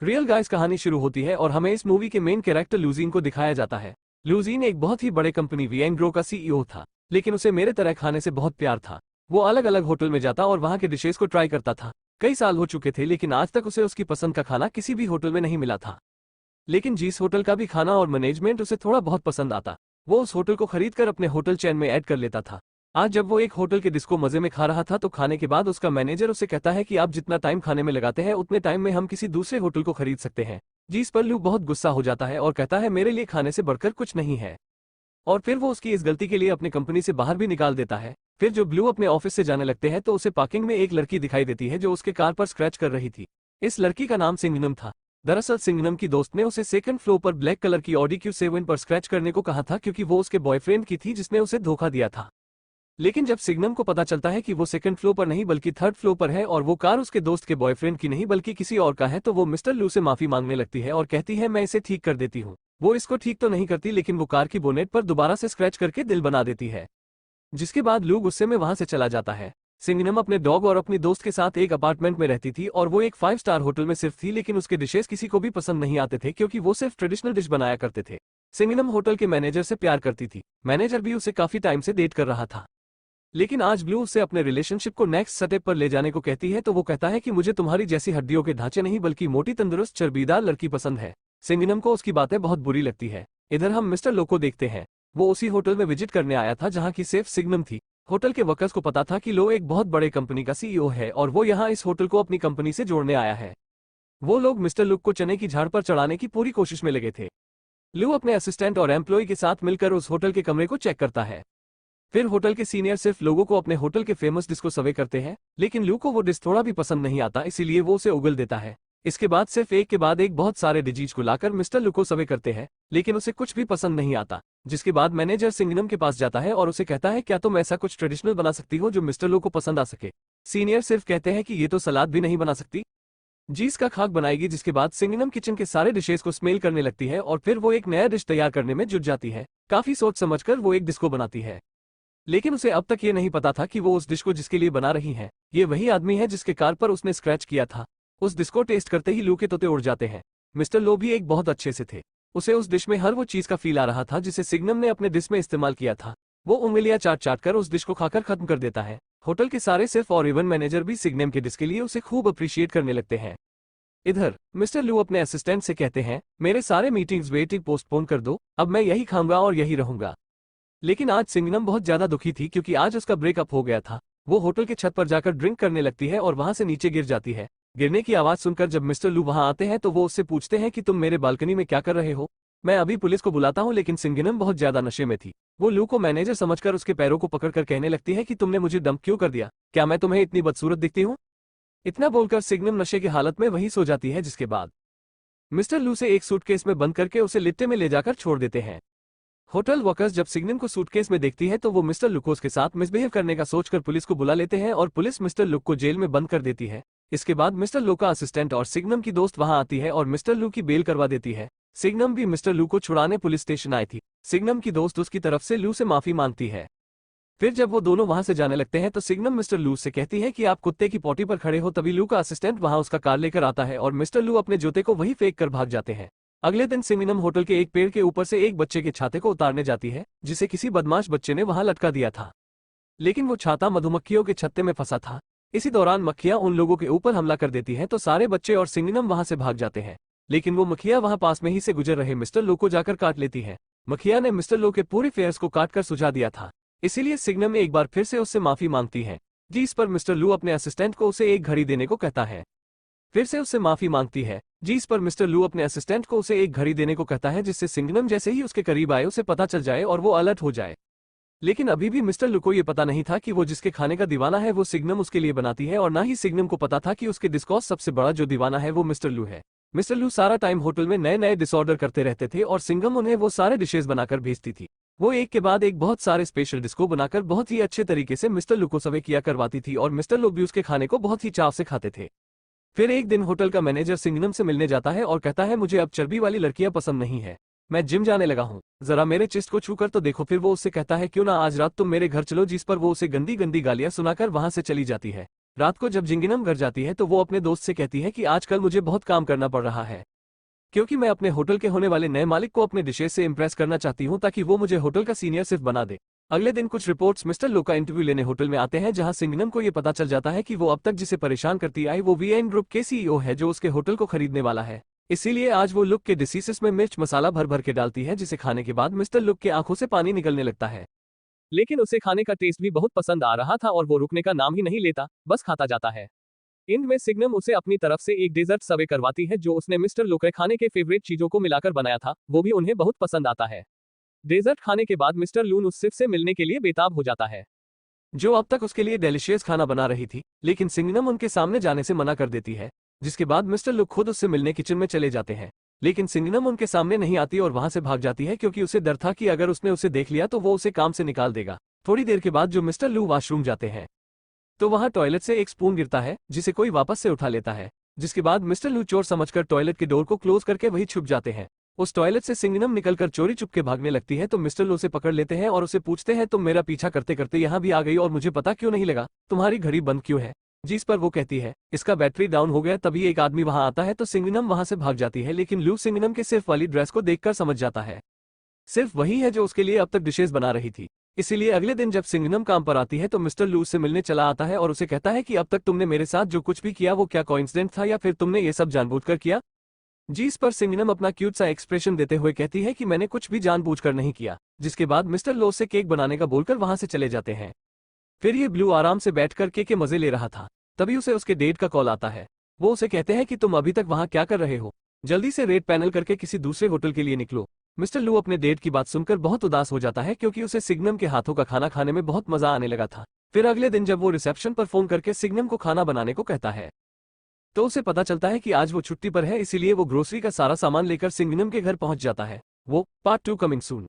Real guys कहानी शुरू होती है और हमें इस मूवी के मेन कैरेक्टर लूजीन को दिखाया जाता है। लूजीन एक बहुत ही बड़े कंपनी वीएनग्रो का सीईओ था, लेकिन उसे मेरे तरह खाने से बहुत प्यार था। वो अलग अलग होटल में जाता और वहां के डिशेस को ट्राई करता था। कई साल हो चुके थे लेकिन आज तक उसे उसकी पसंद का खाना किसी भी होटल में नहीं मिला था। लेकिन जिस होटल का भी खाना और मैनेजमेंट उसे थोड़ा बहुत पसंद आता, वो उस होटल को खरीदकर अपने होटल चेन में ऐड कर लेता था। आज जब वो एक होटल के डिश को मजे में खा रहा था तो खाने के बाद उसका मैनेजर उसे कहता है कि आप जितना टाइम खाने में लगाते हैं उतने टाइम में हम किसी दूसरे होटल को खरीद सकते हैं। जिस पर लू बहुत गुस्सा हो जाता है और कहता है मेरे लिए खाने से बढ़कर कुछ नहीं है, और फिर वो उसकी इस गलती के लिए अपनी कंपनी से बाहर भी निकाल देता है। फिर जब ब्लू अपने ऑफिस से जाने लगते हैं तो उसे पार्किंग में एक लड़की दिखाई देती है जो उसके कार पर स्क्रैच कर रही थी। इस लड़की का नाम सिंगनम था। दरअसल सिंगनम की दोस्त ने उसे सेकंड फ्लोर पर ब्लैक कलर की ऑडी Q7 पर स्क्रैच करने को कहा था क्योंकि वो उसके बॉयफ्रेंड की थी जिसने उसे धोखा दिया था। लेकिन जब सिंगनम को पता चलता है कि वो सेकंड फ्लोर पर नहीं बल्कि थर्ड फ्लोर पर है और वो कार उसके दोस्त के बॉयफ्रेंड की नहीं बल्कि किसी और का है, तो वो मिस्टर लू से माफी मांगने लगती है और कहती है मैं इसे ठीक कर देती हूँ। वो इसको ठीक तो नहीं करती लेकिन वो कार की बोनेट पर दोबारा से स्क्रैच करके दिल बना देती है, जिसके बाद लू गुस्से में वहां से चला जाता है। सिंगनम अपने डॉग और अपनी दोस्त के साथ एक अपार्टमेंट में रहती थी और वो एक 5 स्टार होटल में सिर्फ थी, लेकिन उसके डिशेस किसी को भी पसंद नहीं आते थे क्योंकि वो सिर्फ ट्रेडिशनल डिश बनाया करते थे। सिंगनम होटल के मैनेजर से प्यार करती थी। मैनेजर भी उसे काफी टाइम से डेट कर रहा था, लेकिन आज ब्लू उससे अपने रिलेशनशिप को नेक्स्ट स्टेप पर ले जाने को कहती है तो वो कहता है कि मुझे तुम्हारी जैसी हड्डियों के ढांचे नहीं बल्कि मोटी तंदुरुस्त चर्बीदार लड़की पसंद है। सिंगनम को उसकी बातें बहुत बुरी लगती है। इधर हम मिस्टर लो को देखते हैं। वो उसी होटल में विजिट करने आया था जहां की सेफ सिंगनम थी। होटल के वर्कर्स को पता था कि लो एक बहुत बड़े कंपनी का सीईओ है और वो यहाँ इस होटल को अपनी कंपनी से जोड़ने आया है। वो लोग मिस्टर लुक को चने की झाड़ पर चढ़ाने की पूरी कोशिश में लगे थे। लू अपने असिस्टेंट और एम्प्लॉय के साथ मिलकर उस होटल के कमरे को चेक करता है। फिर होटल के सीनियर सिर्फ लोगों को अपने होटल के फेमस डिश को सर्वे करते हैं, लेकिन लू को वो डिश थोड़ा भी पसंद नहीं आता, इसीलिए वो उसे उगल देता है। इसके बाद सिर्फ एक के बाद एक बहुत सारे डिजीज को लाकर मिस्टर लू को सर्वे करते हैं, लेकिन उसे कुछ भी पसंद नहीं आता। जिसके बाद मैनेजर सिंगनम के पास जाता है और उसे कहता है क्या तुम ऐसा कुछ ट्रेडिशनल बना सकती हो जो मिस्टर लू को पसंद आ सके। सीनियर सिर्फ कहते हैं कि ये तो सलाद भी नहीं बना सकती, जीस का खाक बनाएगी। जिसके बाद सिंगनम किचन के सारे डिशेस को स्मेल करने लगती है और फिर वो एक नया डिश तैयार करने में जुट जाती है। काफी सोच समझकर वो एक डिश को बनाती है, लेकिन उसे अब तक ये नहीं पता था कि वो उस डिश को जिसके लिए बना रही है ये वही आदमी है जिसके कार पर उसने स्क्रैच किया था। उस डिश को टेस्ट करते ही लू के तोते उड़ जाते हैं। मिस्टर लो भी एक बहुत अच्छे से थे। उसे उस डिश में हर वो चीज का फील आ रहा था जिसे सिंगनम ने अपने डिश में इस्तेमाल किया था। वो उंगलियां चाट चाट कर उस डिश को खाकर खत्म कर देता है। होटल के सारे सिर्फ और इवन मैनेजर भी सिंगनम के डिश के लिए उसे खूब अप्रिशिएट करने लगते हैं। इधर मिस्टर लू अपने असिस्टेंट से कहते हैं मेरे सारे मीटिंग्स वेटिंग पोस्टपोन कर दो, अब मैं यही खाऊंगा और यही रहूंगा। लेकिन आज सिंगनम बहुत ज्यादा दुखी थी क्योंकि आज उसका ब्रेकअप हो गया था। वो होटल के छत पर जाकर ड्रिंक करने लगती है और वहां से नीचे गिर जाती है। गिरने की आवाज सुनकर जब मिस्टर लू वहां आते हैं तो वो उससे पूछते हैं कि तुम मेरे बालकनी में क्या कर रहे हो। मैं अभी पुलिस को बुलाता हूँ, लेकिन सिंगनम बहुत ज्यादा नशे में थी। वो लू को मैनेजर समझकर उसके पैरों को पकड़कर कहने लगती है कि तुमने मुझे डंप क्यों कर दिया, क्या मैं तुम्हें इतनी बदसूरत दिखती हूँ। इतना बोलकर सिंगनम नशे की हालत में वहीं सो जाती है, जिसके बाद मिस्टर लू से एक सूटकेस में बंद करके उसे लिट्टे में ले जाकर छोड़ देते हैं। होटल वर्कर्स जब सिंगनम को सूटकेस में देखती है तो वो मिस्टर लुकोस के साथ मिसबिहेव करने का सोचकर पुलिस को बुला लेते हैं और पुलिस मिस्टर लुक को जेल में बंद कर देती है। इसके बाद मिस्टर लू का असिस्टेंट और सिंगनम की दोस्त वहां आती है और मिस्टर लू की बेल करवा देती है। सिंगनम भी मिस्टर लू को छुड़ाने पुलिस स्टेशन आई थी। सिंगनम की दोस्त उसकी तरफ से लू से माफी मांगती है। फिर जब वो दोनों वहां से जाने लगते हैं तो सिंगनम मिस्टर लू से कहती है कि आप कुत्ते की पोटी पर खड़े हो। तभी लू का असिस्टेंट वहां उसका कार लेकर आता है और मिस्टर लू अपने जूते को वहीं फेंक कर भाग जाते हैं। अगले दिन सिंगनम होटल के एक पेड़ के ऊपर से एक बच्चे के छाते को उतारने जाती है जिसे किसी बदमाश बच्चे ने वहां लटका दिया था, लेकिन वो छाता मधुमक्खियों के छत्ते में फंसा था। इसी दौरान मक्खियां उन लोगों के ऊपर हमला कर देती हैं तो सारे बच्चे और सिंगनम वहां से भाग जाते हैं, लेकिन वो मक्खियां वहां पास में ही से गुजर रहे मिस्टर लो को जाकर काट लेती है। मक्खियां ने मिस्टर लो के पूरे फेयर्स को काटकर सुझा दिया था, इसीलिए सिंगनम एक बार फिर से उससे माफी मांगती है। जिस पर मिस्टर लू अपने असिस्टेंट को उसे एक घड़ी देने को कहता है। फिर से उससे माफी मांगती है, जिस पर मिस्टर लू अपने असिस्टेंट को उसे एक घड़ी देने को कहता है जिससे सिंगनम जैसे ही उसके करीब आए उसे पता चल जाए और वो अलर्ट हो जाए। लेकिन अभी भी मिस्टर लू को ये पता नहीं था कि वो जिसके खाने का दीवाना है वो सिंगनम उसके लिए बनाती है, और ना ही सिंगनम को पता था कि उसके डिस्कॉस सबसे बड़ा जो दीवाना है वो मिस्टर लू है। मिस्टर लू सारा टाइम होटल में नए नए डिसऑर्डर करते रहते थे और सिंगनम उन्हें वो सारे डिशेज बनाकर भेजती थी। वो एक के बाद एक बहुत सारे स्पेशल डिश को बनाकर बहुत ही अच्छे तरीके से मिस्टर लू को सर्व किया करवाती थी और मिस्टर लू भी उसके खाने को बहुत ही चाव से खाते थे। फिर एक दिन होटल का मैनेजर सिंगनम से मिलने जाता है और कहता है मुझे अब चर्बी वाली लड़कियां पसंद नहीं है, मैं जिम जाने लगा हूँ, जरा मेरे चेस्ट को छू कर तो देखो। फिर वो उससे कहता है क्यों ना आज रात तुम मेरे घर चलो, जिस पर वो उसे गंदी गंदी गालियां सुनाकर वहां से चली जाती है। रात को जब जिंगिनम घर जाती है तो वो अपने दोस्त से कहती है कि आजकल मुझे बहुत काम करना पड़ रहा है, क्योंकि मैं अपने होटल के होने वाले नए मालिक को अपने डिशेस से इंप्रेस करना चाहती हूँ ताकि वो मुझे होटल का सीनियर सिर्फ बना दे। अगले दिन कुछ रिपोर्ट्स मिस्टर लो का इंटरव्यू लेने होटल में आते हैं, जहां सिंगनम को ये पता चल जाता है कि वो अब तक जिसे परेशान करती आई वो वीएन ग्रुप के सीईओ है जो उसके होटल को खरीदने वाला है। इसीलिए आज वो लुक के डिसीसेस में मिर्च मसाला भर भर के डालती है, जिसे खाने के बाद मिस्टर लुक के आंखों से पानी निकलने लगता है। लेकिन उसे खाने का टेस्ट भी बहुत पसंद आ रहा था और वो रुकने का नाम ही नहीं लेता, बस खाता जाता है। इंड में सिग्नम उसे अपनी तरफ से एक डेजर्ट सर्वे करवाती है जो उसने मिस्टर लुक के खाने के फेवरेट चीजों को मिलाकर बनाया था, वो भी उन्हें बहुत पसंद आता है। डेजर्ट खाने के बाद मिस्टर लून उस सिफ से मिलने के लिए बेताब हो जाता है, जो अब तक उसके लिए डेलिशियस खाना बना रही थी, लेकिन सिंगनम उनके सामने जाने से मना कर देती है, जिसके बाद मिस्टर लुक खुद उससे मिलने किचन में चले जाते हैं। लेकिन सिंगनम उनके सामने नहीं आती और वहां से भाग जाती है क्योंकि उसे डर था कि अगर उसने उसे देख लिया तो वो उसे काम से निकाल देगा। थोड़ी देर के बाद जो मिस्टर लू वॉशरूम जाते हैं तो वहां टॉयलेट से एक स्पून गिरता है जिसे कोई वापस से उठा लेता है, जिसके बाद मिस्टर लू चोर समझकर टॉयलेट के डोर को क्लोज करके वही छुप जाते हैं। उस टॉयलेट से सिंगनम निकलकर चोरी चुपके भागने लगती है तो मिस्टर लो उसे पकड़ लेते हैं और उसे पूछते हैं, तुम मेरा पीछा करते करते यहाँ भी आ गई और मुझे पता क्यों नहीं लगा, तुम्हारी घड़ी बंद क्यों है? जिस पर वो कहती है, इसका बैटरी डाउन हो गया। तभी एक आदमी वहां आता है तो सिंगनम वहां से भाग जाती है, लेकिन लू सिंगनम के सिर्फ वाली ड्रेस को देखकर समझ जाता है सिर्फ वही है जो उसके लिए अब तक डिशेस बना रही थी। इसीलिए अगले दिन जब सिंगनम काम पर आती है तो मिस्टर लू उससे मिलने चला आता है और उसे कहता है कि अब तक तुमने मेरे साथ जो कुछ भी किया वो क्या कोइंसिडेंट था या फिर तुमने ये सब जानबूझकर किया? जिस पर सिंगनम अपना क्यूट सा एक्सप्रेशन देते हुए कहती है कि मैंने कुछ भी जानबूझकर नहीं किया, जिसके बाद मिस्टर लो से केक बनाने का बोलकर वहां से चले जाते हैं। फिर ये ब्लू आराम से बैठकर केक के मजे ले रहा था, तभी उसे उसके डेट का कॉल आता है। वो उसे कहते हैं कि तुम अभी तक वहां क्या कर रहे हो, जल्दी से रेट पैनल करके किसी दूसरे होटल के लिए निकलो। मिस्टर लू अपने डेट की बात सुनकर बहुत उदास हो जाता है क्योंकि उसे सिग्नम के हाथों का खाना खाने में बहुत मजा आने लगा था। फिर अगले दिन जब वो रिसेप्शन पर फोन करके सिग्नम को खाना बनाने को कहता है तो उसे पता चलता है कि आज वो छुट्टी पर है, इसीलिए वो ग्रोसरी का सारा सामान लेकर सिंगनम के घर पहुंच जाता है। वो पार्ट 2 कमिंग सून।